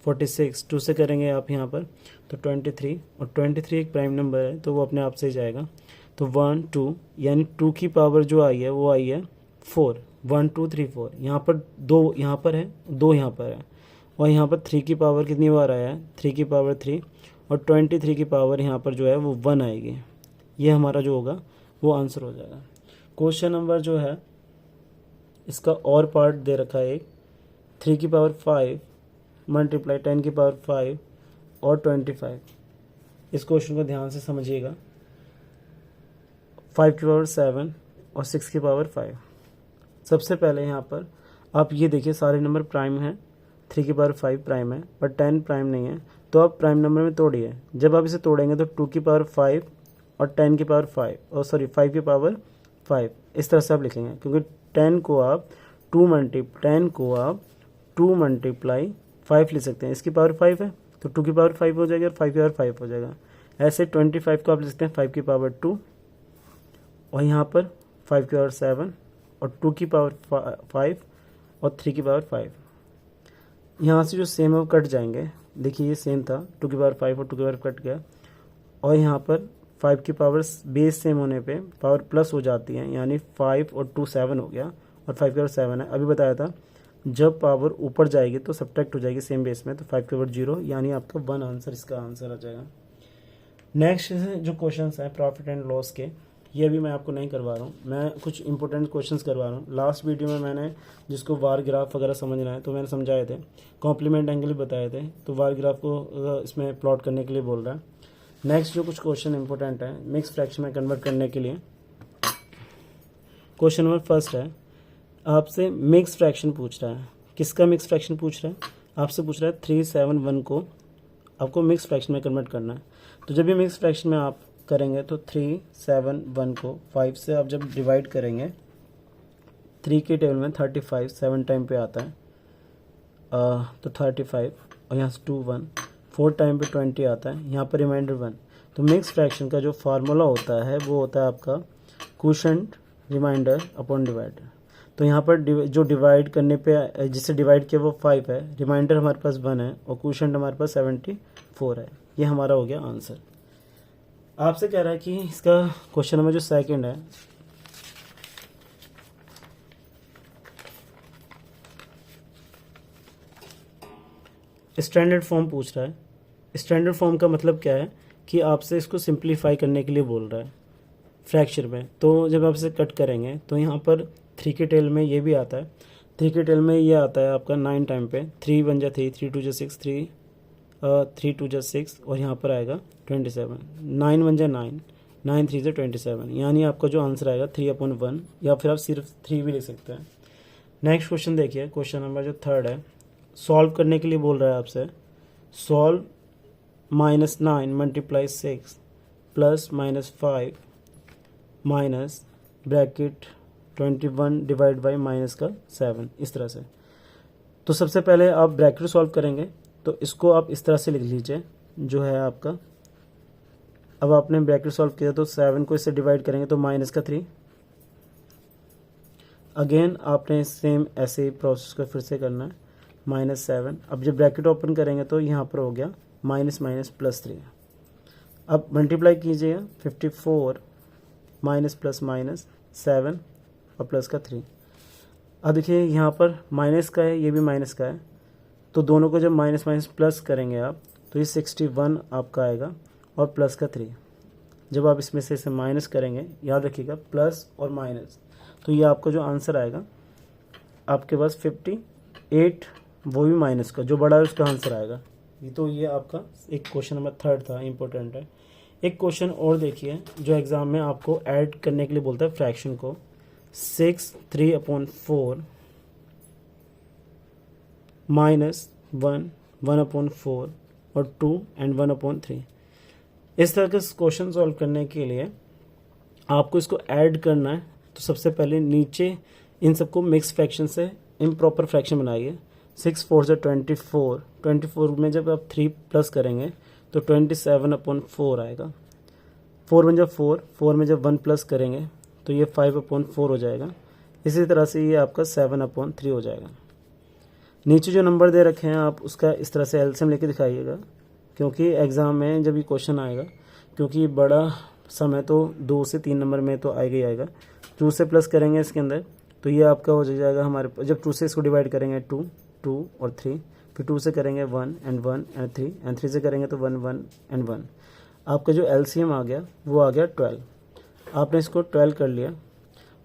S1: 46, 2 से करेंगे आप यहाँ पर तो 23, और 23 एक प्राइम नंबर है तो वो अपने आप से ही जाएगा। तो 1 2 यानी 2 की पावर जो आई है वो आई है 4, 1 2 3 4, यहाँ पर 2 यहाँ पर है, 2 यहाँ पर है, और यहाँ पर 3 की पावर कितनी बार आया है 3 की पावर 3, और 23 की पावर यहाँ पर जो है वो 1 आएगी। ये हमारा जो होगा वो आंसर हो जाएगा। क्वेश्चन नंबर जो है इसका और पार्ट दे रखा है, 3 की पावर 5 मल्टीप्लाई 10 की पावर 5 और 25। इस क्वेश्चन को ध्यान से समझिएगा। 5 की पावर 7 और 6 की पावर 5। सबसे पहले यहाँ पर आप ये देखिए सारे नंबर प्राइम हैं, 3 की पावर 5 प्राइम है पर 10 प्राइम नहीं है, तो आप प्राइम नंबर में तोड़िए। जब आप इसे तोड़ेंगे तो 2 की पावर 5 और 10 की पावर 5 और 5 की पावर 5 इस तरह से आप लिखेंगे, क्योंकि 10 को आप 2 मल्टीप्लाई 5 लिख सकते हैं, इसकी पावर 5 है तो 2 की पावर 5 हो जाएगी और 5 की पावर 5 हो जाएगा। ऐसे 25 को आप लिख सकते हैं 5 की पावर 2 और यहाँ पर 5 की पावर 7 और 2 की पावर 5 और 3 की पावर 5। यहाँ से जो सेम है वो कट जाएंगे, देखिए ये सेम था, 2 की पावर 5 और 2 की पावर कट गया, और यहाँ पर 5 की पावर बेस सेम होने पे पावर प्लस हो जाती है, यानी 5 और 2 7 हो गया और 5 की पावर 7 है। अभी बताया था जब पावर ऊपर जाएगी तो सब्ट्रैक्ट हो जाएगी सेम बेस में, तो 5 की पावर 0, यानी आपका 1 आंसर इसका आंसर आ जाएगा। नेक्स्ट जो क्वेश्चन हैं प्रॉफिट एंड लॉस के, ये भी मैं आपको नहीं करवा रहा हूँ, मैं कुछ इंपॉर्टेंट क्वेश्चंस करवा रहा हूँ। लास्ट वीडियो में मैंने जिसको वार ग्राफ वगैरह समझना है तो मैंने समझाए थे, कॉम्प्लीमेंट एंगल भी बताए थे, तो वार ग्राफ को इसमें प्लॉट करने के लिए बोल रहा है। नेक्स्ट जो कुछ क्वेश्चन इंपॉर्टेंट है मिक्स फ्रैक्शन में कन्वर्ट करने के लिए, क्वेश्चन नंबर फर्स्ट है, आपसे मिक्स फ्रैक्शन पूछ रहा है। किसका मिक्स फ्रैक्शन पूछ रहा है? आपसे पूछ रहा है 371 को आपको मिक्स फ्रैक्शन में कन्वर्ट करना है। तो जब ये मिक्स फ्रैक्शन में आप करेंगे तो 371 को 5 से आप जब डिवाइड करेंगे, 3 के टेबल में 35 7 टाइम पे आता है, तो 35 और यहाँ से 2 1 4 टाइम पे 20 आता है, यहाँ पर रिमाइंडर 1। तो मिक्स फ्रैक्शन का जो फार्मूला होता है वो होता है आपका क्वोशिएंट रिमाइंडर अपॉन डिवाइडर। तो यहाँ पर जो डिवाइड करने पे जिससे डिवाइड किया वो 5 है, रिमाइंडर हमारे पास 1 है और क्वोशिएंट हमारे पास 74 है। ये हमारा हो गया आंसर। आपसे कह रहा है कि इसका क्वेश्चन नंबर जो सेकंड है, स्टैंडर्ड फॉर्म पूछ रहा है। स्टैंडर्ड फॉर्म का मतलब क्या है कि आपसे इसको सिंप्लीफाई करने के लिए बोल रहा है फ्रैक्चर में। तो जब आप इसे कट करेंगे तो यहाँ पर 3 के टेल में ये भी आता है, 3 के टेल में ये आता है आपका 9 टाइम पे, 3 1 जा 3, 3 2 जा 6, 3 2 जा 6 और यहाँ पर आएगा 27, 9 1 जा 9, 9 3 जा 27, यानी आपका जो आंसर आएगा 3/1, या फिर आप सिर्फ 3 भी लिख सकते हैं। नेक्स्ट क्वेश्चन देखिए, क्वेश्चन नंबर जो थर्ड है, सॉल्व करने के लिए बोल रहा है आपसे, solve -9 multiply 6 plus -5 minus bracket 21 divide by minus का 7, इस तरह से। तो सबसे पहले आप ब्रैकेट सॉल्व करेंगे तो इसको आप इस तरह से लिख लीजिए जो है आपका। अब आपने ब्रैकेट सॉल्व किया तो 7 को इससे डिवाइड करेंगे तो माइनस का 3। अगेन आपने सेम ऐसे ही प्रोसेस को फिर से करना है, -7। अब जब ब्रैकेट ओपन करेंगे तो यहाँ पर हो गया माइनस माइनस प्लस 3। अब मल्टीप्लाई कीजिएगा 54 माइनस प्लस माइनस 7 और प्लस का 3। अब देखिए यहाँ पर माइनस का है, ये भी माइनस का है, तो दोनों को जब माइनस माइनस प्लस करेंगे आप तो ये 61 आपका आएगा और प्लस का 3। जब आप इसमें से इसे माइनस करेंगे, याद रखिएगा प्लस और माइनस, तो ये आपका जो आंसर आएगा आपके पास 58, वो भी माइनस का, जो बड़ा है उसका आंसर आएगा। तो ये आपका एक क्वेश्चन नंबर थर्ड था, इंपॉर्टेंट है। एक क्वेश्चन और देखिए जो एग्ज़ाम में आपको ऐड करने के लिए बोलता है फ्रैक्शन को, 6 3/4 माइनस 1 1/4 और 2 एंड 1/3। इस तरह के क्वेश्चन सॉल्व करने के लिए आपको इसको ऐड करना है। तो सबसे पहले नीचे इन सबको मिक्स फ्रैक्शन से इम्प्रॉपर फ्रैक्शन बनाइए। 6 4 से 24, 24 में जब आप 3 प्लस करेंगे तो 27/4 आएगा। 4 1 जब 4, 4 में जब 1 प्लस करेंगे तो ये 5/4 हो जाएगा। इसी तरह से ये आपका 7/3 हो जाएगा। नीचे जो नंबर दे रखे हैं आप उसका इस तरह से एलसीएम लेके दिखाइएगा, क्योंकि एग्ज़ाम में जब ये क्वेश्चन आएगा, क्योंकि बड़ा सम है तो 2 से 3 नंबर में तो आएगा ही आएगा। 2 से प्लस करेंगे इसके अंदर तो ये आपका हो जाएगा हमारे, जब 2 से इसको डिवाइड करेंगे 2 2 और 3, फिर 2 से करेंगे 1 एंड 1 एंड 3 एंड 3 से करेंगे तो 1 1 एंड 1। आपका जो एलसीएम आ गया वो आ गया 12। आपने इसको 12 कर लिया।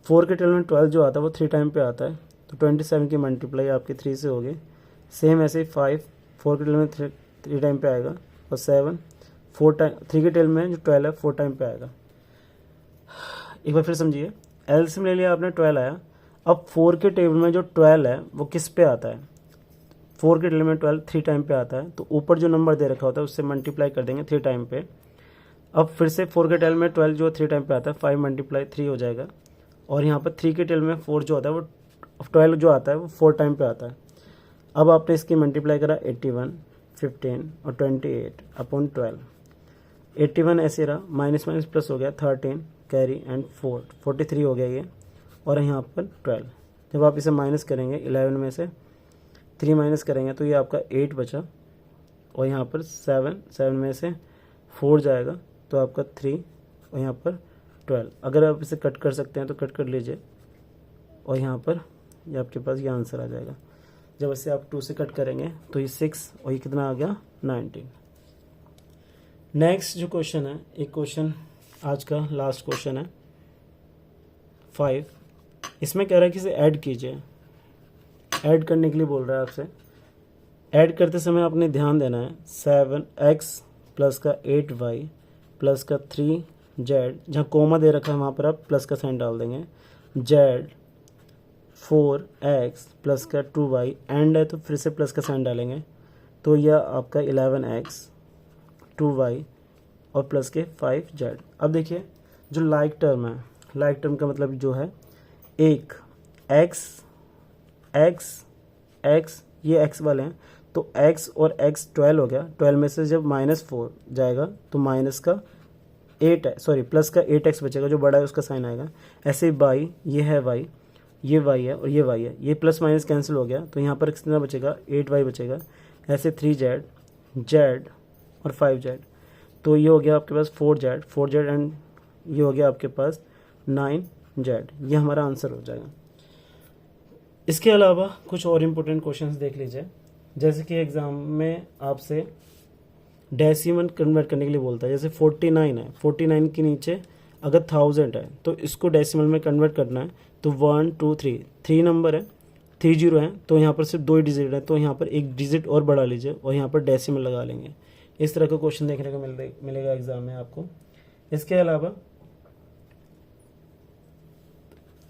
S1: 4 के 12 में 12 जो आता है वो 3 टाइम पे आता है, तो 27 की मल्टीप्लाई आपकी 3 से होगी। सेम ऐसे ही 5 4 के 12 में 3 टाइम पे आएगा और 7 4 टाइम, 3 के 12 में जो 12 है 4 टाइम पे आएगा। एक बार फिर समझिए, एलसीएम ले लिया आपने 12 आया। अब 4 के टेबल में जो 12 है वो किस पे आता है, 4 के टेबल में 12 3 टाइम पे आता है, तो ऊपर जो नंबर दे रखा होता है उससे मल्टीप्लाई कर देंगे 3 टाइम पे। अब फिर से 4 के टेबल में 12 जो 3 टाइम पे आता है 5 मल्टीप्लाई 3 हो जाएगा, और यहाँ पर 3 के टेबल में 4 जो आता है वो 12 जो आता है वो 4 टाइम पे आता है। अब आपने इसकी मल्टीप्लाई करा 81, 15 और 28 अपॉन 12। 81 ऐसे रहा, माइनस माइनस प्लस हो गया 13 कैरी एंड 4 43 हो गया ये, और यहाँ पर 12। जब आप इसे माइनस करेंगे 11 में से 3 माइनस करेंगे तो ये आपका 8 बचा, और यहाँ पर 7 में से 4 जाएगा तो आपका 3, और यहाँ पर 12। अगर आप इसे कट कर सकते हैं तो कट कर लीजिए, और यहाँ पर ये आपके पास ये आंसर आ जाएगा। जब इसे आप 2 से कट करेंगे तो ये 6, और ये कितना आ गया 19। नेक्स्ट जो क्वेश्चन है, एक क्वेश्चन आज का लास्ट क्वेश्चन है 5। इसमें कह रहा है कि इसे ऐड कीजिए, ऐड करने के लिए बोल रहा है आपसे। ऐड करते समय आपने ध्यान देना है 7x प्लस का 8y प्लस का 3z, जहाँ कोमा दे रखा है वहाँ पर आप प्लस का साइन डाल देंगे, z 4x प्लस का 2y, एंड है तो फिर से प्लस का साइन डालेंगे, तो यह आपका 11x 2y और प्लस के 5z। अब देखिए जो लाइक टर्म है, लाइक टर्म का मतलब जो है एक x ये x वाले हैं, तो x और x 12 हो गया, 12 में से जब -4 जाएगा तो माइनस का 8 है, सॉरी प्लस का 8x बचेगा, जो बड़ा है उसका साइन आएगा। ऐसे ही y, ये है y, ये y है और ये y है, ये प्लस माइनस कैंसिल हो गया, तो यहाँ पर कितना बचेगा 8y बचेगा। ऐसे 3z z और 5z, तो ये हो गया आपके पास 4z एंड ये हो गया आपके पास 9z। ये हमारा आंसर हो जाएगा। इसके अलावा कुछ और इम्पोर्टेंट क्वेश्चंस देख लीजिए, जैसे कि एग्ज़ाम में आपसे डेसिमल कन्वर्ट करने के लिए बोलता है। जैसे 49 है, 49 के नीचे अगर 1000 है तो इसको डेसिमल में कन्वर्ट करना है, तो 1 2 3 नंबर है, 30 है, तो यहाँ पर सिर्फ 2 ही डिजिट है, तो यहाँ पर एक डिजिट और बढ़ा लीजिए और यहाँ पर डेसिमल लगा लेंगे। इस तरह का क्वेश्चन देखने को मिलेगा एग्जाम में आपको। इसके अलावा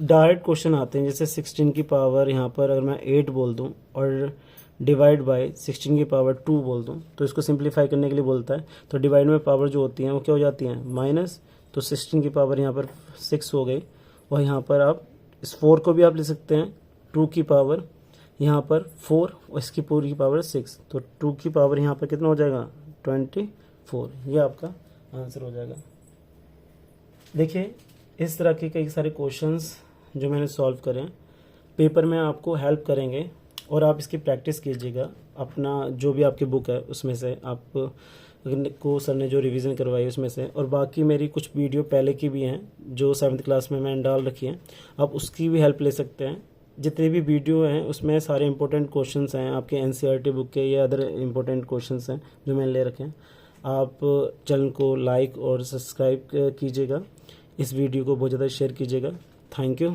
S1: डायरेक्ट क्वेश्चन आते हैं, जैसे 16 की पावर यहाँ पर अगर मैं 8 बोल दूँ और डिवाइड बाय 16 की पावर 2 बोल दूँ, तो इसको सिंप्लीफाई करने के लिए बोलता है। तो डिवाइड में पावर जो होती हैं वो क्या हो जाती हैं माइनस, तो 16 की पावर यहाँ पर 6 हो गई, और यहाँ पर आप इस 4 को भी आप ले सकते हैं 2 की पावर यहाँ पर 4 और इसकी पूरी की पावर 6, तो 2 की पावर यहाँ पर कितना हो जाएगा 24। ये आपका आंसर हो जाएगा। देखिए इस तरह के कई सारे क्वेश्चंस जो मैंने सॉल्व करे हैं पेपर में आपको हेल्प करेंगे, और आप इसकी प्रैक्टिस कीजिएगा। अपना जो भी आपकी बुक है उसमें से आप को सर ने जो रिवीजन करवाई उसमें से, और बाकी मेरी कुछ वीडियो पहले की भी हैं जो 7th क्लास में मैंने डाल रखी हैं, आप उसकी भी हेल्प ले सकते हैं। जितने भी वीडियो हैं उसमें सारे इंपॉर्टेंट क्वेश्चंस हैं आपके एनसीईआरटी बुक के या अदर इंपॉर्टेंट क्वेश्चंस हैं जो मैंने ले रखे हैं। आप चैनल को लाइक और सब्सक्राइब कीजिएगा, इस वीडियो को बहुत ज़्यादा शेयर कीजिएगा। Thank you.